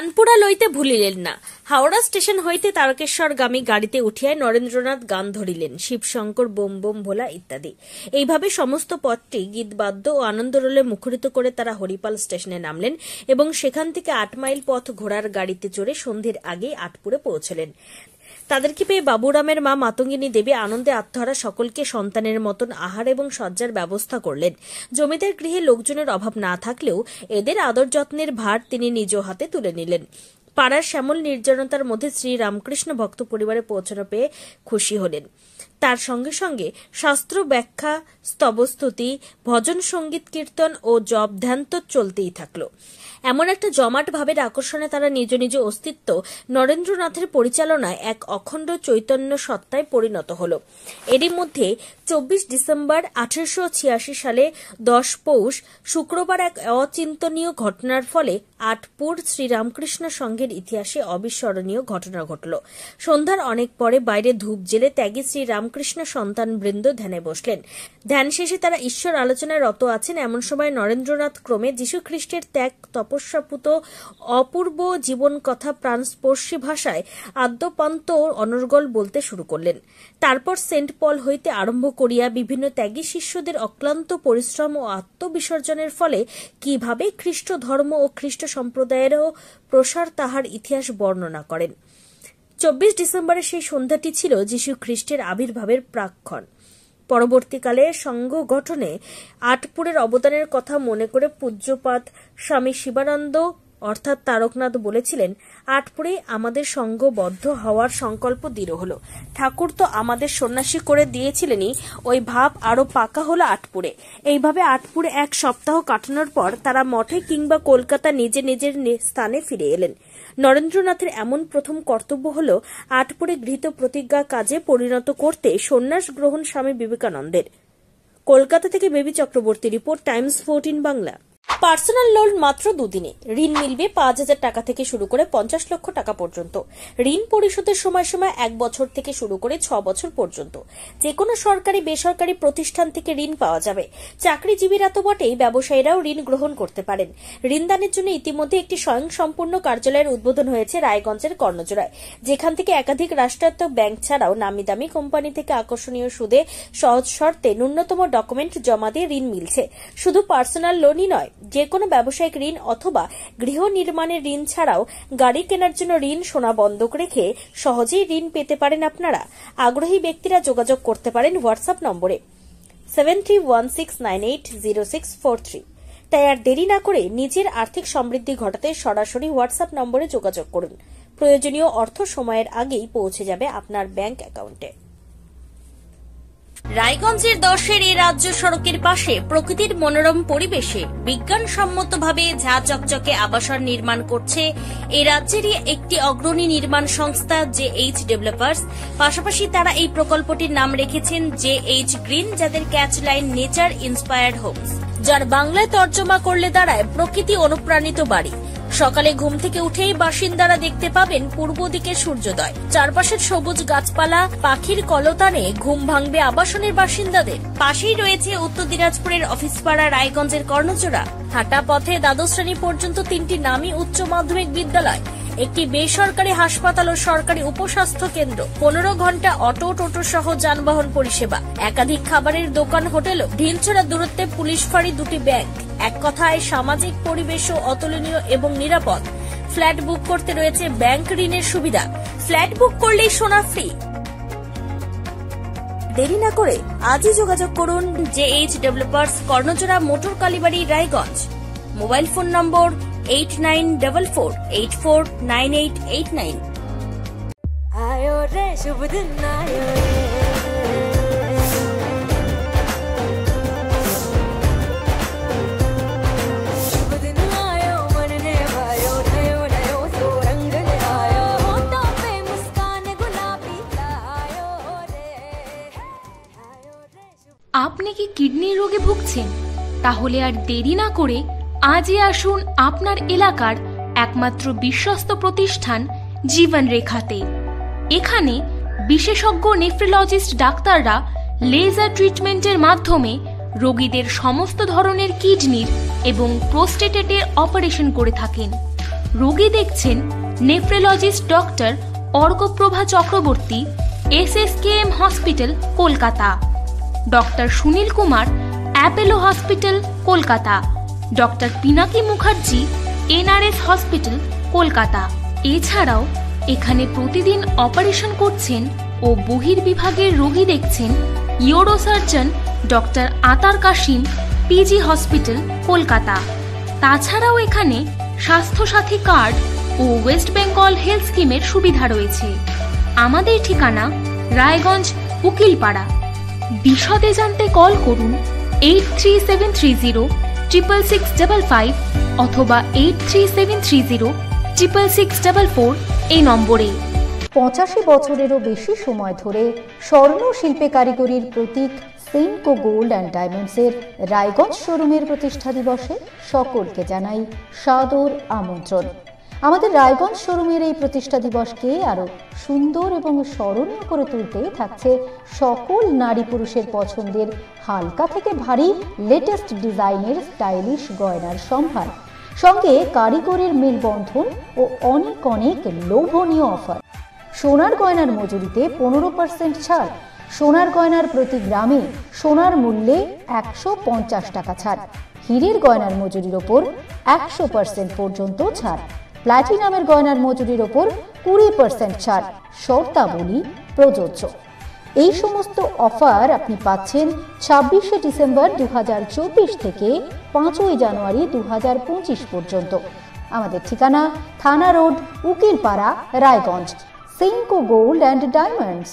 প্রাণপোড়া লইতে ভুলিলেন না। হাওড়া স্টেশন হইতে তারকেশ্বরগামী গাড়িতে উঠিয়ায় নরেন্দ্রনাথ গান ধরিলেন, শিবশঙ্কর, বোম বোম ভোলা ইত্যাদি। এইভাবে সমস্ত পথটি গীতবাদ্য ও আনন্দরোলে মুখরিত করে তারা হরিপাল স্টেশনে নামলেন এবং সেখান থেকে 8 মাইল পথ ঘোড়ার গাড়িতে চড়ে সন্ধ্যের আগেই আটপুরে পৌঁছলেন। তাদেরকে পেয়ে বাবুরামের মা মাতঙ্গিনী দেবী আনন্দে আত্মহারা সকলকে সন্তানের মতন আহার এবং শয্যার ব্যবস্থা করলেন। জমিদার গৃহে লোকজনের অভাব না থাকলেও এদের আদর যত্নের ভার তিনি নিজ হাতে তুলে নিলেন। পাড়ার শ্যামল নির্জনতার মধ্যে শ্রী রামকৃষ্ণ ভক্ত পরিবারে পৌঁছানো পেয়ে খুশি হলেন। তার সঙ্গে সঙ্গে শাস্ত্র ব্যাখ্যা, স্তবস্তুতি, ভজন সঙ্গীত কীর্তন ও জপ ধ্যান তো চলতেই থাকলো। এমন একটা জমাট ভাবের আকর্ষণে তারা নিজ নিজ অস্তিত্ব নরেন্দ্রনাথের পরিচালনায় এক অখণ্ড চৈতন্য সত্তায় পরিণত হল। এরই মধ্যে 24 ডিসেম্বর 1886 সালে 10 পৌষ শুক্রবার এক অচিন্তনীয় ঘটনার ফলে আটপুর শ্রীরামকৃষ্ণ সংঘের ইতিহাসে অবিস্মরণীয় ঘটনা ঘটল। সন্ধ্যার অনেক পরে বাইরে ধূপ জেলে ত্যাগী শ্রী রামকৃষ্ণ সন্তান বৃন্দ ধ্যানে বসলেন। ধ্যান শেষে তারা ঈশ্বর আলোচনায় রত আছেন। এমন সময় নরেন্দ্রনাথ ক্রমে যীশুখ্রিস্টের ত্যাগ, তপস্যাপুত অপূর্ব জীবন কথা প্রাণস্পর্শী ভাষায় আদ্যপান্ত অনর্গল বলতে শুরু করলেন। তারপর সেন্ট পল হইতে আরম্ভ করিয়া বিভিন্ন ত্যাগী শিষ্যদের অক্লান্ত পরিশ্রম ও আত্মবিসর্জনের ফলে কিভাবে খ্রিস্ট ধর্ম ও খ্রিস্ট সম্প্রদায়েরও প্রসার তাহার ইতিহাস বর্ণনা করেন। 24 ডিসেম্বরের সেই সন্ধ্যাটি ছিল যীশু খ্রিস্টের আবির্ভাবের প্রাক্ক্ষণ। পরবর্তীকালে সংঘ গঠনে আটপুরের অবদানের কথা মনে করে পূজ্যপাদ স্বামী শিবানন্দ অর্থাৎ তারকনাথ বলেছিলেন, আটপুরে আমাদের সংঘবদ্ধ হওয়ার সংকল্প দৃঢ় হলো। ঠাকুর তো আমাদের সন্ন্যাসী করে দিয়েছিলেনই, ওই ভাব আরো পাকা হলো আটপুরে। এইভাবে আটপুরে 1 সপ্তাহ কাটানোর পর তারা মঠে কিংবা কলকাতা নিজের স্থানে ফিরে এলেন। নরেন্দ্রনাথের এমন প্রথম কর্তব্য হল আটপুরে গৃহীত প্রতিজ্ঞা কাজে পরিণত করতে সন্ন্যাস গ্রহণ স্বামী বিবেকানন্দের। কলকাতা থেকে baby Chakraborty report, Times 14 Bangla. Personal loan মাত্র 2 দিনে। ঋণ মিলবে 5,000 টাকা থেকে শুরু করে 50 লক্ষ টাকা পর্যন্ত। ঋণ পরিশোধের সময়সীমা 1 বছর থেকে শুরু করে 6 বছর পর্যন্ত। যে কোনো সরকারি বেসরকারি প্রতিষ্ঠান থেকে ঋণ পাওয়া যাবে। চাকরিজীবীরা তো বটেই, ব্যবসায়ীরাও ঋণ গ্রহণ করতে পারেন। ঋণদানের জন্য ইতিমধ্যে একটি স্বয়ংসম্পূর্ণ কার্যালয়ের উদ্বোধন হয়েছে রায়গঞ্জের কর্ণজোড়ায়, যেখান থেকে একাধিক রাষ্ট্রায়ত্ত ব্যাংক ছাড়াও নামি দামি কোম্পানি থেকে আকর্ষণীয় সুদে সহজ শর্তে ন্যূনতম ডকুমেন্ট জমা দিয়ে ঋণ মিলছে। শুধু পার্সোনাল লোনই নয়, যে কোনো ব্যবসায়িক ঋণ অথবা গৃহ নির্মাণের ঋণ ছাড়াও গাড়ি কেনার জন্য ঋণ, সোনা বন্ধক রেখে সহজেই ঋণ পেতে পারেন আপনারা। আগ্রহী ব্যক্তিরা যোগাযোগ করতে পারেন হোয়াটসঅ্যাপ নম্বরে 7316980643। তাই আর দেরি না করে নিজের আর্থিক সমৃদ্ধি ঘটাতে সরাসরি হোয়াটসঅ্যাপ নম্বরে যোগাযোগ করুন। প্রয়োজনীয় অর্থ সময়ের আগেই পৌঁছে যাবে আপনার ব্যাংক অ্যাকাউন্টে। রায়গঞ্জের 10-এর এই রাজ্য সড়কের পাশে প্রকৃতির মনোরম পরিবেশে বিজ্ঞানসম্মতভাবে ঝা চকচকে আবাসন নির্মাণ করছে এই রাজ্যেরই একটি অগ্রণী নির্মাণ সংস্থা JH ডেভেলপার্স। পাশাপাশি তারা এই প্রকল্পটির নাম রেখেছেন JH গ্রিন, যাদের catch line nature inspired homes, যার বাংলায় তর্জমা করলে দাঁড়ায় প্রকৃতি অনুপ্রাণিত বাড়ি। সকালে ঘুম থেকে উঠেই বাসিন্দারা দেখতে পাবেন পূর্ব দিকে সূর্যোদয়। চারপাশের সবুজ গাছপালা, পাখির কলতানে ঘুম ভাঙবে আবাসনের বাসিন্দাদের। পাশেই রয়েছে উত্তর দিনাজপুরের অফিসপাড়া রায়গঞ্জের কর্ণজোড়া। হাঁটা পথে দ্বাদশ শ্রেণী পর্যন্ত 3টি নামী উচ্চ মাধ্যমিক বিদ্যালয়, একটি বেসরকারি হাসপাতাল ও সরকারি উপস্বাস্থ্য কেন্দ্র, 15 ঘন্টা অটো, টোটো সহ যানবাহন পরিষেবা, একাধিক খাবারের দোকান, হোটেলও, ঢিলছড়া দূরত্বে পুলিশ ফাঁড়ি, 2টি ব্যাংক। এক কথায় সামাজিক পরিবেশও অতুলনীয় এবং নিরাপদ। ফ্ল্যাট বুক করতে রয়েছে ব্যাংক ঋণের সুবিধা। ফ্ল্যাট বুক করলেই সোনা ফ্রি। দেরি না করে আজই যোগাযোগ করুন JH developers, Karnajora, motor Kalibari, Raiganj. Mobile phone number 8944849889। आयो रे शुभ दिन आयो रे, शुभ दिन आयो मन ने भायो, नयो नयो सो रंग ले आयो, होठों पे मुस्कान गुलाबी आयो रे, आयो रे। আপনি কি কিডনি রোগে ভুগছেন? তাহলে আর দেরি না করে আজই আসুন আপনার এলাকার একমাত্র বিশ্বস্ত প্রতিষ্ঠান জীবন রেখাতে। এখানে বিশেষজ্ঞ নেফ্রোলজিস্ট ডাক্তাররা লেজার ট্রিটমেন্টের মাধ্যমে রোগীদের সমস্ত ধরনের কিডনির এবং প্রোস্টেটের অপারেশন করে থাকেন। রোগী দেখছেন nephrologist doctor Arkaprabha Chakraborty, SSKM hospital, Kolkata. Doctor Sunil Kumar, Apollo hospital, Kolkata. Doctor Pinaki Mukherjee, NRS hospital, Kolkata. এছাড়াও এখানে প্রতিদিন অপারেশন করছেন ও বহির্বিভাগের রোগী দেখছেন ইউরোসার্জন ডক্টর আতার কাশিম, PG হসপিটাল, কলকাতা। তাছাড়াও এখানে স্বাস্থ্যসাথী কার্ড ও ওয়েস্ট বেঙ্গল হেলথ স্কিমের সুবিধা রয়েছে। আমাদের ঠিকানা রায়গঞ্জ, উকিলপাড়া। বিশদে জানতে কল করুন 8373066655 অথবা 8373066644 এই নম্বরে। 85 বছরেরও বেশি সময় ধরে স্বর্ণ শিল্পে কারিগরির প্রতীক সেনকো গোল্ড অ্যান্ড ডায়মন্ডসের রায়গঞ্জ শোরুমের প্রতিষ্ঠা দিবসে সকলকে জানাই সাদর আমন্ত্রণ। আমাদের রায়গঞ্জ শোরুমের এই প্রতিষ্ঠা দিবসকে আরো সুন্দর এবং স্মরণীয় করে তুলতে থাকছে সকল নারী পুরুষের পছন্দের হালকা থেকে ভারী লেটেস্ট ডিজাইনের স্টাইলিশ গয়নার সম্ভার, সঙ্গে কারিগরের মেলবন্ধন ও অনেক অনেক লোভনীয় অফার। সোনার গয়নার মজুরিতে 15% ছাড়, সোনার গয়নার প্রতি গ্রামে সোনার মূল্যে 150 টাকা ছাড়, হীরের গয়নার মজুরির ওপর 100% পর্যন্ত ছাড়, প্ল্যাটিনামের গয়নার মজুরির ওপর 20% ছাড়, শর্তাবলী প্রযোজ্য। এই সমস্ত অফার আপনি পাচ্ছেন 26শে ডিসেম্বর 2024 থেকে 5ই জানুয়ারি 2025 পর্যন্ত। আমাদের ঠিকানা থানা road, Ukilpara, Raiganj. Senco gold and diamonds.